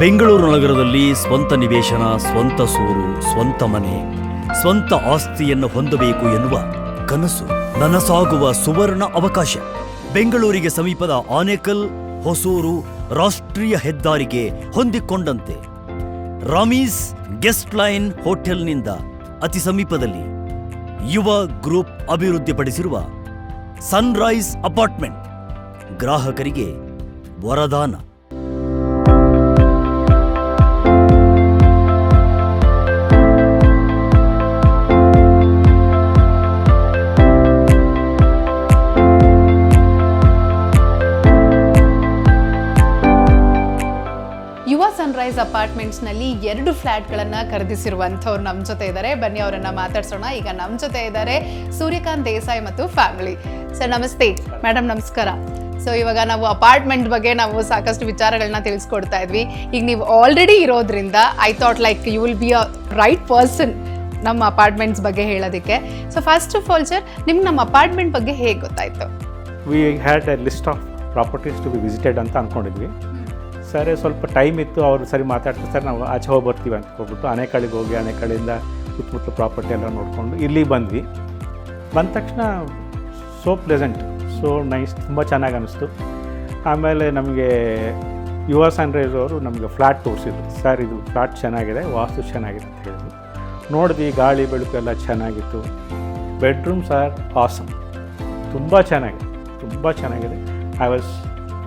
ಬೆಂಗಳೂರು ನಗರದಲ್ಲಿ ಸ್ವಂತ ನಿವೇಶನ, ಸ್ವಂತ ಸೂರು, ಸ್ವಂತ ಮನೆ, ಸ್ವಂತ ಆಸ್ತಿಯನ್ನು ಹೊಂದಬೇಕು ಎನ್ನುವ ಕನಸು ನನಸಾಗುವ ಸುವರ್ಣ ಅವಕಾಶ. ಬೆಂಗಳೂರಿಗೆ ಸಮೀಪದ ಆನೇಕಲ್, ಹೊಸೂರು ರಾಷ್ಟ್ರೀಯ ಹೆದ್ದಾರಿಗೆ ಹೊಂದಿಕೊಂಡಂತೆ ರಾಮೀಸ್ ಗೆಸ್ಟ್ ಲೈನ್ ಹೋಟೆಲ್ನಿಂದ ಅತಿ ಸಮೀಪದಲ್ಲಿ ಯುವ ಗ್ರೂಪ್ ಅಭಿವೃದ್ಧಿಪಡಿಸಿರುವ ಸನ್ರೈಸ್ ಅಪಾರ್ಟ್ಮೆಂಟ್ ಗ್ರಾಹಕರಿಗೆ ವರದಾನ. ಯುವ ಸನ್ರೈಸ್ ಅಪಾರ್ಟ್ಮೆಂಟ್ಸ್ನಲ್ಲಿ 2 ಫ್ಲ್ಯಾಟ್ಗಳನ್ನು ಖರೀದಿಸಿರುವಂಥವ್ರು ನಮ್ಮ ಜೊತೆ ಇದ್ದಾರೆ. ಬನ್ನಿ ಅವರನ್ನು ಮಾತಾಡ್ಸೋಣ. ಈಗ ನಮ್ಮ ಜೊತೆ ಇದ್ದಾರೆ ಸೂರ್ಯಕಾಂತ್ ದೇಸಾಯಿ ಮತ್ತು ಫ್ಯಾಮಿಲಿ. ಸರ್ ನಮಸ್ತೆ. ಮೇಡಮ್ ನಮಸ್ಕಾರ. ಸೊ ಇವಾಗ ನಾವು ಅಪಾರ್ಟ್ಮೆಂಟ್ ಬಗ್ಗೆ ನಾವು ಸಾಕಷ್ಟು ವಿಚಾರಗಳನ್ನ ತಿಳಿಸ್ಕೊಡ್ತಾ ಇದ್ವಿ. ಈಗ ನೀವು ಆಲ್ರೆಡಿ ಇರೋದ್ರಿಂದ I thought like you will be a right person ನಮ್ಮ ಅಪಾರ್ಟ್ಮೆಂಟ್ಸ್ ಬಗ್ಗೆ ಹೇಳೋದಕ್ಕೆ. So first of all sir, ನಿಮ್ಗೆ ನಮ್ಮ ಅಪಾರ್ಟ್ಮೆಂಟ್ ಬಗ್ಗೆ ಹೇಗೆ ಗೊತ್ತಾಯಿತು? We had a list of properties to be visited ಅಂತ ಅಂದ್ಕೊಂಡಿದ್ವಿ. ಸರಿ, ಸ್ವಲ್ಪ ಟೈಮ್ ಇತ್ತು. ಅವರು ಸರಿ ಮಾತಾಡ್ತಾರೆ, ಸರ್ ನಾವು ಆಚೆ ಹೋಗಿ ಬರ್ತೀವಿ ಅಂತ ಹೋಗ್ಬಿಟ್ಟು ಆನೇಕಳಿಗೆ ಹೋಗಿ ಆನೇಕಳಿಂದ ಸುತ್ತಮುತ್ತಲು ಪ್ರಾಪರ್ಟಿ ಎಲ್ಲ ನೋಡಿಕೊಂಡು ಇಲ್ಲಿ ಬಂದ್ವಿ. ಬಂದ ತಕ್ಷಣ ಸೋ ಪ್ಲೆಸೆಂಟ್, ಸೋ ನೈಸ್, ತುಂಬ ಚೆನ್ನಾಗಿ ಅನ್ನಿಸ್ತು. ಆಮೇಲೆ ನಮಗೆ ಯುವ ಸನ್ರೈಸ್ ಅವರು ನಮಗೆ ಫ್ಲ್ಯಾಟ್ ತೋರಿಸಿದ್ರು. ಸರ್ ಇದು ಫ್ಲ್ಯಾಟ್ ಚೆನ್ನಾಗಿದೆ, ವಾಸ್ತು ಚೆನ್ನಾಗಿದೆ ಅಂತ ಹೇಳಿದ್ರು. ನೋಡಿದ್ವಿ, ಗಾಳಿ ಬೆಳಕು ಎಲ್ಲ ಚೆನ್ನಾಗಿತ್ತು. ಬೆಡ್ರೂಮ್ಸ್ ಆರ್ ಆಸಮ್, ತುಂಬ ಚೆನ್ನಾಗಿದೆ. I was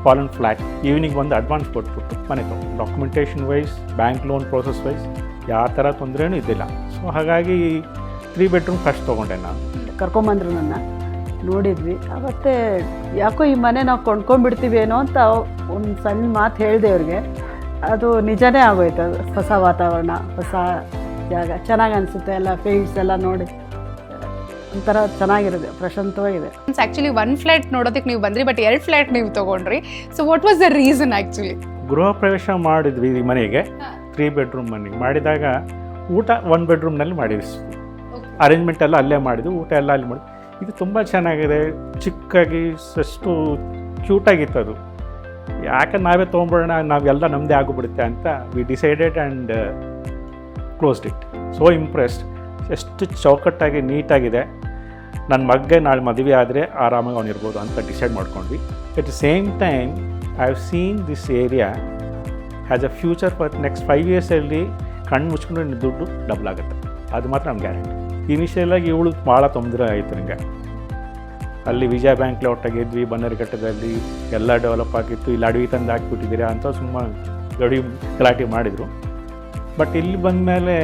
fallen flat. Evening ಒಂದು ಅಡ್ವಾನ್ಸ್ ಕೊಟ್ಬಿಟ್ಟು ಮನೆ ತೊಗೊಂಡು documentation wise, bank loan process wise ಯಾವ ಥರ ತೊಂದರೆನೂ ಇದ್ದಿಲ್ಲ. ಸೊ ಹಾಗಾಗಿ 3 ಬೆಡ್ರೂಮ್ ಫಸ್ಟ್ ತೊಗೊಂಡೆ ನಾನು. ಕರ್ಕೊಂಬಂದರು ನನ್ನ, ನೋಡಿದ್ವಿ. ಅವತ್ತೇ ಯಾಕೋ ಈ ಮನೆ ನಾವು ಕೊಂಡ್ಕೊಂಡ್ಬಿಡ್ತೀವೇನೋ ಅಂತ ಒಂದು ಸಣ್ಣ ಮಾತು ಹೇಳಿದೆ ಅವ್ರಿಗೆ. ಅದು ನಿಜನೇ ಆಗೋಯ್ತು. ಅದು ಹೊಸ ವಾತಾವರಣ, ಹೊಸ ಜಾಗ, ಚೆನ್ನಾಗಿ ಅನಿಸುತ್ತೆ. ಎಲ್ಲ ಫೀಲ್ಡ್ಸ್ ಎಲ್ಲ ನೋಡಿ ಒಂಥರ ಚೆನ್ನಾಗಿರುತ್ತೆ, ಪ್ರಶಾಂತವಾಗಿದೆ. ಆ್ಯಕ್ಚುಲಿ 1 ಫ್ಲ್ಯಾಟ್ ನೋಡೋದಕ್ಕೆ ನೀವು ಬಂದ್ರಿ, ಬಟ್ 2 ಫ್ಲ್ಯಾಟ್ ನೀವು ತೊಗೊಂಡ್ರಿ. So what was the reason actually? ಗೃಹ ಪ್ರವೇಶ ಮಾಡಿದ್ವಿ ಈ ಮನೆಗೆ. 3 ಬೆಡ್ರೂಮ್ ಮನೆಗೆ ಮಾಡಿದಾಗ ಊಟ 1 ಬೆಡ್ರೂಮ್ನಲ್ಲಿ ಮಾಡಿದ್ವಿ. ಅರೇಂಜ್ಮೆಂಟ್ ಎಲ್ಲ ಅಲ್ಲೇ ಮಾಡಿದ್ವಿ, ಊಟ ಎಲ್ಲ ಅಲ್ಲಿ ಮಾಡಿದ್ವಿ. ಇದು ತುಂಬ ಚೆನ್ನಾಗಿದೆ, ಚಿಕ್ಕಾಗಿ ಅಷ್ಟು ಕ್ಯೂಟಾಗಿತ್ತು. ಅದು ಯಾಕೆ ನಾವೇ ತೊಗೊಂಬಿಡೋಣ, ನಾವೆಲ್ಲ ನಮ್ಮದೇ ಆಗಿಬಿಡುತ್ತೆ ಅಂತ we decided and closed it. So impressed. ಎಷ್ಟು ಚೌಕಟ್ಟಾಗಿ ನೀಟಾಗಿದೆ. ನನ್ನ ಮಗ್ಗೆ ನಾಳೆ ಮದುವೆ ಆದರೆ ಆರಾಮಾಗಿ ಅವನಿರ್ಬೋದು ಅಂತ ಡಿಸೈಡ್ ಮಾಡ್ಕೊಂಡ್ವಿ. At the same time I have seen this area has a future for next 5 ಇಯರ್ಸಲ್ಲಿ ಕಣ್ಣು ಮುಚ್ಕೊಂಡು ದುಡ್ಡು ಡಬಲ್ ಆಗುತ್ತೆ, ಅದು ಮಾತ್ರ ನಮ್ಮ ಗ್ಯಾರಂಟಿ. ಇನಿಷಿಯಲಾಗಿ ಇವಳು ಭಾಳ ತೊಂದರೆ ಆಯಿತು ನನಗೆ. ಅಲ್ಲಿ ವಿಜಯ ಬ್ಯಾಂಕ್ ಲೇಔಟಾಗಿದ್ವಿ, ಬನ್ನರಿಘಟ್ಟದಲ್ಲಿ ಎಲ್ಲ ಡೆವಲಪ್ ಆಗಿತ್ತು. ಇಲ್ಲಿ ಅಡವಿ ತಂದು ಹಾಕಿಬಿಟ್ಟಿದ್ದೀರಾ ಅಂತ ಸುಮ್ಮನೆ ಗಲಾಟೆ ಮಾಡಿದರು. ಬಟ್ ಇಲ್ಲಿ ಬಂದ ಮೇಲೆ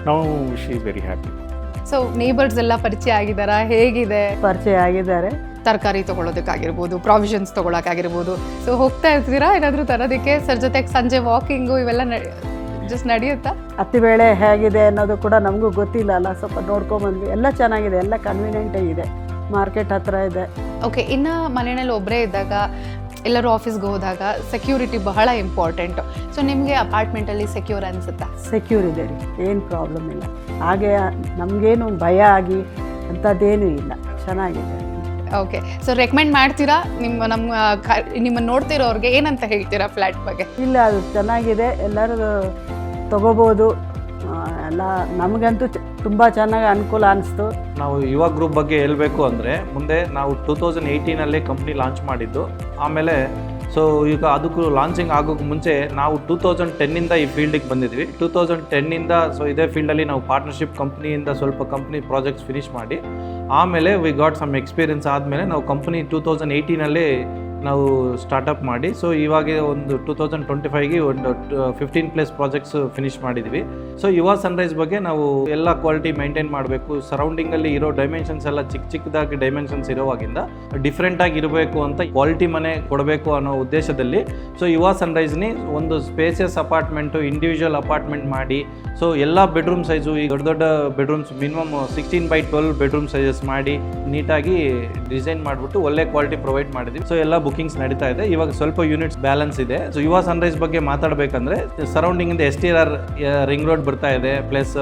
ನಾವು she is very happy. So neighbours ಎಲ್ಲ ಪರಿಚಯ ಆಗಿದ್ದಾರಾ? ಹೇಗಿದೆ? ಪರಿಚಯ ಆಗಿದ್ದಾರೆ. ತರಕಾರಿ ತೊಗೊಳೋದಕ್ಕಾಗಿರ್ಬೋದು, ಪ್ರಾವಿಷನ್ಸ್ ತೊಗೊಳಕ್ಕಾಗಿರ್ಬೋದು. ಸೊ ಹೋಗ್ತಾ ಇರ್ತೀರಾ ಏನಾದರೂ ತರೋದಕ್ಕೆ? ಸರ್ ಜೊತೆಗೆ ಸಂಜೆ ವಾಕಿಂಗು ಇವೆಲ್ಲ ಜಸ್ಟ್ ನಡೆಯುತ್ತಾ? ಅತ್ತಿಬೇಳೆ ಹೇಗಿದೆ ಅನ್ನೋದು ಕೂಡ ನಮಗೂ ಗೊತ್ತಿಲ್ಲ ಅಲ್ಲ, ಸ್ವಲ್ಪ ನೋಡ್ಕೊಂಬಂದ್ವಿ. ಎಲ್ಲ ಚೆನ್ನಾಗಿದೆ, ಎಲ್ಲ ಕನ್ವೀನಿಯೆಂಟೇ ಇದೆ, ಮಾರ್ಕೆಟ್ ಹತ್ರ ಇದೆ. ಓಕೆ. ಇನ್ನು ಮನೆಯಲ್ಲಿ ಒಬ್ಬರೇ ಇದ್ದಾಗ, ಎಲ್ಲರೂ ಆಫೀಸ್ಗೆ ಹೋದಾಗ ಸೆಕ್ಯೂರಿಟಿ ಬಹಳ ಇಂಪಾರ್ಟೆಂಟು. ಸೊ ನಿಮಗೆ ಅಪಾರ್ಟ್ಮೆಂಟಲ್ಲಿ ಸೆಕ್ಯೂರ್ ಅನಿಸುತ್ತಾ? ಸೆಕ್ಯೂರ್ ಇದೆ ರೀ, ಏನು ಪ್ರಾಬ್ಲಮ್ ಇಲ್ಲ. ಹಾಗೆ ನಮಗೇನು ಭಯ ಆಗಿ ಅಂಥದ್ದೇನೂ ಇಲ್ಲ, ಚೆನ್ನಾಗಿದೆ. ಓಕೆ. ಸೊ ರೆಕಮೆಂಡ್ ಮಾಡ್ತೀರಾ ನಿಮ್ಮನ್ನು ನೋಡ್ತಿರೋರಿಗೆ? ಏನಂತ ಹೇಳ್ತೀರಾ ಫ್ಲ್ಯಾಟ್ ಬಗ್ಗೆ? ಇಲ್ಲ, ಅದು ಚೆನ್ನಾಗಿದೆ, ಎಲ್ಲರೂ ತಗೋಬೋದು. ಎಲ್ಲ ನಮಗಂತೂ ತುಂಬ ಚೆನ್ನಾಗಿ ಅನುಕೂಲ ಅನಿಸ್ತು. ನಾವು ಯುವ ಗ್ರೂಪ್ ಬಗ್ಗೆ ಹೇಳಬೇಕು ಅಂದರೆ, ಮುಂದೆ ನಾವು 2018 ಕಂಪ್ನಿ ಲಾಂಚ್ ಮಾಡಿದ್ದು. ಆಮೇಲೆ ಸೊ ಈಗ ಅದಕ್ಕೂ ಲಾಂಚಿಂಗ್ ಆಗೋಕ್ಕೆ ಮುಂಚೆ ನಾವು 2010 ಈ ಫೀಲ್ಡಿಗೆ ಬಂದಿದ್ವಿ. 2010 ಸೊ ಇದೇ ಫೀಲ್ಡಲ್ಲಿ ನಾವು ಪಾರ್ಟ್ನರ್ಶಿಪ್ ಕಂಪ್ನಿಯಿಂದ ಸ್ವಲ್ಪ ಕಂಪ್ನಿ ಪ್ರಾಜೆಕ್ಟ್ಸ್ ಫಿನಿಷ್ ಮಾಡಿ ಆಮೇಲೆ ವಿ ಗಾಟ್ ಸಮ್ ಎಕ್ಸ್ಪೀರಿಯನ್ಸ್ ಆದಮೇಲೆ ನಾವು ಕಂಪ್ನಿ 2018 ನಾವು ಸ್ಟಾರ್ಟಪ್ ಮಾಡಿ ಸೊ ಇವಾಗ ಒಂದು 2025ಗೆ ಒಂದು 15+ ಪ್ರಾಜೆಕ್ಟ್ಸ್ ಫಿನಿಷ್ ಮಾಡಿದ್ವಿ. ಸೊ ಯುವ ಸನ್ರೈಸ್ ಬಗ್ಗೆ ನಾವು ಎಲ್ಲ ಕ್ವಾಲಿಟಿ ಮೇಂಟೈನ್ ಮಾಡಬೇಕು. ಸರೌಂಡಿಂಗಲ್ಲಿ ಇರೋ ಡೈಮೆನ್ಷನ್ಸ್ ಎಲ್ಲ ಚಿಕ್ಕದಾಗಿ ಡೈಮೆನ್ಷನ್ಸ್ ಇರೋವಾಗಿಂದ ಡಿಫ್ರೆಂಟಾಗಿ ಇರಬೇಕು ಅಂತ ಕ್ವಾಲಿಟಿ ಮನೆ ಕೊಡಬೇಕು ಅನ್ನೋ ಉದ್ದೇಶದಲ್ಲಿ ಸೊ ಯುವ ಸನ್ರೈಸ್ನಿ ಒಂದು ಸ್ಪೇಸಿಯಸ್ ಅಪಾರ್ಟ್ಮೆಂಟು, ಇಂಡಿವಿಜುವಲ್ ಅಪಾರ್ಟ್ಮೆಂಟ್ ಮಾಡಿ ಸೊ ಎಲ್ಲ ಬೆಡ್ರೂಮ್ ಸೈಜು, ಈ ದೊಡ್ಡ bedrooms minimum 16x12 bedroom sizes ಮಾಡಿ ನೀಟಾಗಿ ಡಿಸೈನ್ ಮಾಡಿಬಿಟ್ಟು ಒಳ್ಳೆ ಕ್ವಾಲಿಟಿ ಪ್ರೊವೈಡ್ ಮಾಡಿದ್ವಿ. ಸೊ ಎಲ್ಲ ಬುಕಿಂಗ್ಸ್ ನಡೀತಾ ಇದೆ. ಇವಾಗ ಸ್ವಲ್ಪ ಯೂನಿಟ್ಸ್ ಬ್ಯಾಲೆನ್ಸ್ ಇದೆ. ಸೊ ಯುವ ಸನ್ರೈಸ್ ಬಗ್ಗೆ ಮಾತಾಡಬೇಕಂದ್ರೆ ಸರೌಂಡಿಂಗ್ ಇಂದ STR ರಿಂಗ್ ರೋಡ್ ಬರ್ತಾ ಇದೆ, ಪ್ಲಸ್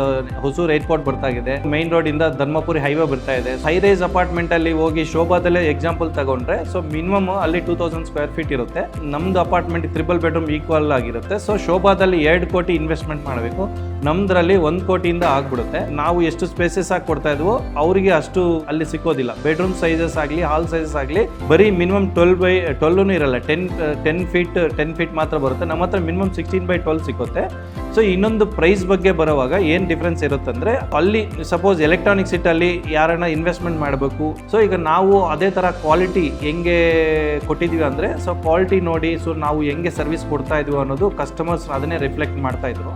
ಹೊಸೂರು ಏರ್ಪೋರ್ಟ್ ಬರ್ತಾ ಇದೆ, ಮೈನ್ ರೋಡ್ ಇಂದ ಧರ್ಮಪುರಿ ಹೈವೇ ಬರ್ತಾ ಇದೆ. ಹೈ ರೈಸ್ ಅಪಾರ್ಟ್ಮೆಂಟ್ ಅಲ್ಲಿ ಹೋಗಿ ಶೋಭಾದಲ್ಲೇ ಎಕ್ಸಾಂಪಲ್ ತಗೊಂಡ್ರೆ ಸೊ ಮಿನಿಮಮ್ ಅಲ್ಲಿ 2000 ಸ್ಕ್ವೇರ್ ಫೀಟ್ ಇರುತ್ತೆ. ನಮ್ದು ಅಪಾರ್ಟ್ಮೆಂಟ್ 3 ಬೆಡ್ರೂಮ್ ಈಕ್ವಲ್ ಆಗಿರುತ್ತೆ. ಸೊ ಶೋಭಾದಲ್ಲಿ 2 ಕೋಟಿ ಇನ್ವೆಸ್ಟ್ಮೆಂಟ್ ಮಾಡಬೇಕು, ನಮ್ದ್ರಲ್ಲಿ 1 ಕೋಟಿಯಿಂದ ಆಗ್ಬಿಡುತ್ತೆ. ನಾವು ಎಷ್ಟು ಸ್ಪೇಸಸ್ ಆಗಿ ಕೊಡ್ತಾ ಇದ್ವೋ ಅವರಿಗೆ ಅಷ್ಟು ಅಲ್ಲಿ ಸಿಕ್ಕೋದಿಲ್ಲ. ಬೆಡ್ರೂಮ್ ಸೈಜಸ್ ಆಗಲಿ, ಹಾಲ್ ಸೈಜಸ್ ಆಗಲಿ ಬರೀ ಮಿನಿಮಮ್ 12 ಇರಲ್ಲ, 10 ಫೀಟ್ ಮಾತ್ರ ಬರುತ್ತೆ. ನಮ್ಮ ಹತ್ರ ಮಿನಿಮಮ್ 16/12 ಸಿಗುತ್ತೆ. ಸೊ ಇನ್ನೊಂದು ಪ್ರೈಸ್ ಬಗ್ಗೆ ಬರುವಾಗ ಏನು ಡಿಫ್ರೆನ್ಸ್ ಇರುತ್ತೆ ಅಂದರೆ, ಅಲ್ಲಿ ಸಪೋಸ್ ಎಲೆಕ್ಟ್ರಾನಿಕ್ ಸಿಟಲ್ಲಿ ಯಾರನ್ನ ಇನ್ವೆಸ್ಟ್ಮೆಂಟ್ ಮಾಡಬೇಕು, ಸೊ ಈಗ ನಾವು ಅದೇ ಥರ ಕ್ವಾಲಿಟಿ ಹೆಂಗೆ ಕೊಟ್ಟಿದ್ದೀವಿ ಅಂದರೆ, ಸೊ ಕ್ವಾಲಿಟಿ ನೋಡಿ ಸೊ ನಾವು ಹೆಂಗೆ ಸರ್ವಿಸ್ ಕೊಡ್ತಾ ಇದ್ವಿ ಅನ್ನೋದು ಕಸ್ಟಮರ್ಸ್ ಅದನ್ನೇ ರಿಫ್ಲೆಕ್ಟ್ ಮಾಡ್ತಾ ಇದ್ರು.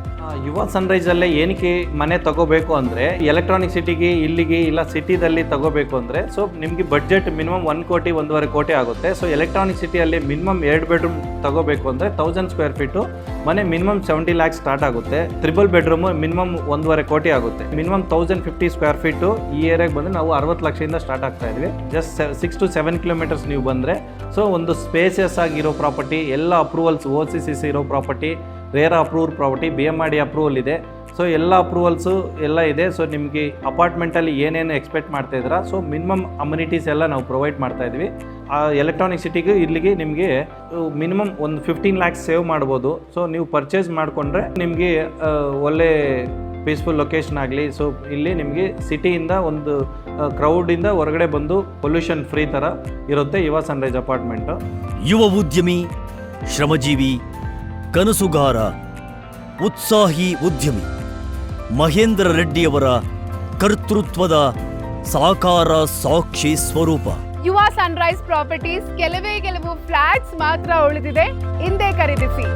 ಯುವ ಸನ್ರೈಸಲ್ಲೇ ಏನಕ್ಕೆ ಮನೆ ತಗೋಬೇಕು ಅಂದರೆ, ಎಲೆಕ್ಟ್ರಾನಿಕ್ ಸಿಟಿಗೆ ಇಲ್ಲಿಗೆ ಇಲ್ಲ ಸಿಟಿದಲ್ಲಿ ತಗೋಬೇಕು ಅಂದರೆ ಸೊ ನಿಮಗೆ ಬಡ್ಜೆಟ್ ಮಿನಿಮಮ್ 1 ಕೋಟಿ 1.5 ಕೋಟಿ ಆಗುತ್ತೆ. ಸೊ ಎಲೆಕ್ಟ್ರಾನಿಕ್ ಸಿಟಿಯಲ್ಲಿ ಮಿನಿಮಮ್ 2 ಬೆಡ್ರೂಮ್ ತಗೋಬೇಕು ಅಂದರೆ 1000 ಸ್ಕ್ವೇರ್ ಫೀಟು ಮನೆ ಮಿನಿಮಮ್ 70 lakhs ಸ್ಟಾರ್ಟ್ ಆಗುತ್ತೆ. 3 ಬೆಡ್ರೂಮು ಮಿನಿಮಮ್ 1.5 ಕೋಟಿ ಆಗುತ್ತೆ. ಮಿನಿಮಮ್ 1050 ಸ್ಕ್ವೇರ್ ಫೀಟು ಈ ಏರಿಯಾಗೆ ಬಂದರೆ ನಾವು 60 ಲಕ್ಷದಿಂದ ಸ್ಟಾರ್ಟ್ ಆಗ್ತಾ ಇದ್ವಿ. ಜಸ್ಟ್ 6 to 7 ಕಿಲೋಮೀಟರ್ಸ್ ನೀವು ಬಂದರೆ ಸೊ ಒಂದು ಸ್ಪೇಸಿಯಸ್ ಆಗಿರೋ ಪ್ರಾಪರ್ಟಿ, ಎಲ್ಲ ಅಪ್ರೂವಲ್ಸ್ OCCC ಇರೋ property, RERA approved property, BMRD approval ಇದೆ. ಸೊ ಎಲ್ಲ ಅಪ್ರೂವಲ್ಸು ಎಲ್ಲ ಇದೆ. ಸೊ ನಿಮಗೆ ಅಪಾರ್ಟ್ಮೆಂಟಲ್ಲಿ ಏನೇನು ಎಕ್ಸ್ಪೆಕ್ಟ್ ಮಾಡ್ತಾ ಇದ್ದೀರಾ ಸೊ ಮಿನಿಮಮ್ ಅಮ್ಯುನಿಟೀಸ್ ಎಲ್ಲ ನಾವು ಪ್ರೊವೈಡ್ ಮಾಡ್ತಾ ಇದ್ವಿ. ಆ ಎಲೆಕ್ಟ್ರಾನಿಕ್ ಸಿಟಿಗೆ ಇಲ್ಲಿಗೆ ನಿಮಗೆ ಮಿನಿಮಮ್ ಒಂದು 15 lakhs ಸೇವ್ ಮಾಡ್ಬೋದು. ಸೊ ನೀವು ಪರ್ಚೇಸ್ ಮಾಡಿಕೊಂಡ್ರೆ ನಿಮಗೆ ಒಳ್ಳೆ ಪೀಸ್ಫುಲ್ ಲೊಕೇಶನ್ ಆಗಲಿ. ಸೊ ಇಲ್ಲಿ ನಿಮಗೆ ಸಿಟಿಯಿಂದ ಒಂದು ಕ್ರೌಡಿಂದ ಹೊರಗಡೆ ಬಂದು ಪೊಲ್ಯೂಷನ್ ಫ್ರೀ ಥರ ಇರುತ್ತೆ ಯುವ ಸನ್ರೈಸ್ ಅಪಾರ್ಟ್ಮೆಂಟು. ಯುವ ಉದ್ಯಮಿ, ಶ್ರಮಜೀವಿ, ಕನಸುಗಾರ, ಉತ್ಸಾಹಿ ಉದ್ಯಮಿ ಮಹೇಂದ್ರ ರೆಡ್ಡಿಯವರ ಕರ್ತೃತ್ವದ ಸಾಕಾರ ಸಾಕ್ಷಿ ಸ್ವರೂಪ. ಯುವ ಸನ್ರೈಸ್ ಪ್ರಾಪರ್ಟೀಸ್ ಕೆಲವೇ ಕೆಲವು ಫ್ಲಾಟ್ಸ್ ಮಾತ್ರ ಉಳಿದಿದೆ, ಹಿಂದೆ ಖರೀದಿಸಿ.